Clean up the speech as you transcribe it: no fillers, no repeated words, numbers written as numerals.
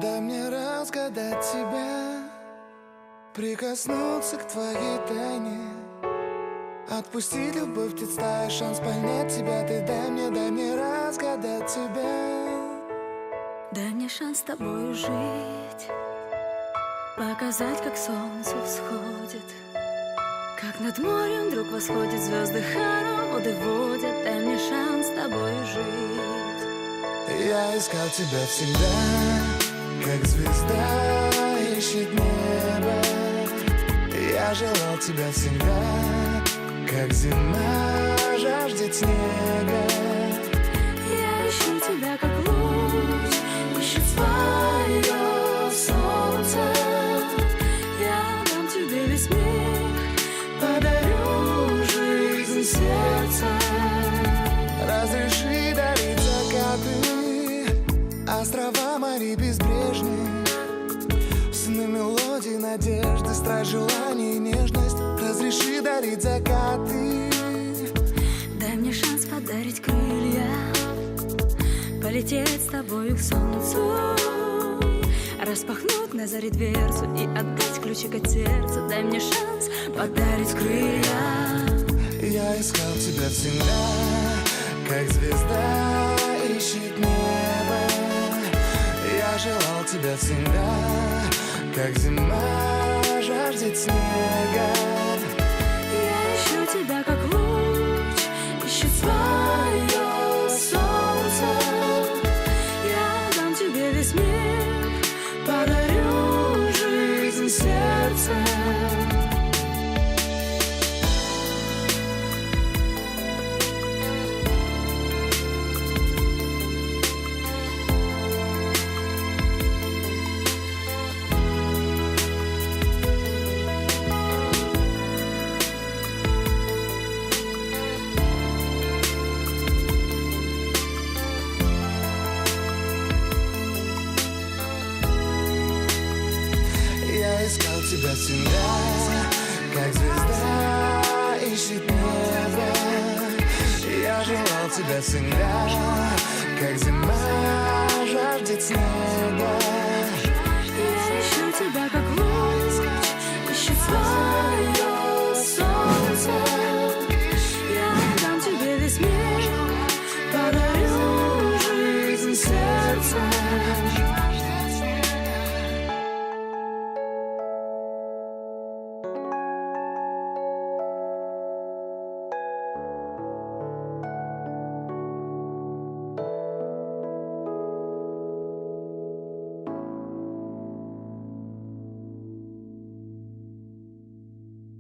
Дай мне разгадать тебя, прикоснуться к твоей тайне, отпустить любовь, представь шанс понять тебя. Ты дай мне разгадать тебя. Дай мне шанс с тобою жить, показать, как солнце всходит, как над морем вдруг восходит, звезды хороводы водят. Дай мне шанс с тобою жить. Я искал тебя всегда, как звезда ищет небо. Я желал тебя всегда, как зима жаждет снега. Я ищу тебя, как луч ищет свое солнце. Я дам тебе весь мир, подарю жизнь сердца. Разреши дарить закаты, острова морей безбрежные, сны, мелодии, надежды, страсть, желание и нежность. Разреши дарить закаты. Дай мне шанс подарить крылья, полететь с тобою к солнцу, распахнуть на заре дверцу и отдать ключик от сердца. Дай мне шанс подарить крылья. Я искал тебя всегда, как звезда ищет небо. Я желал тебя всегда, как зима жаждет снега. Я ищу тебя, как луч ищет свое солнце. Я дам тебе весь мир, подарю жизнь сердца. Я искал тебя всегда, как звезда ищет небо. Я желал тебя всегда, как зима жаждет снега.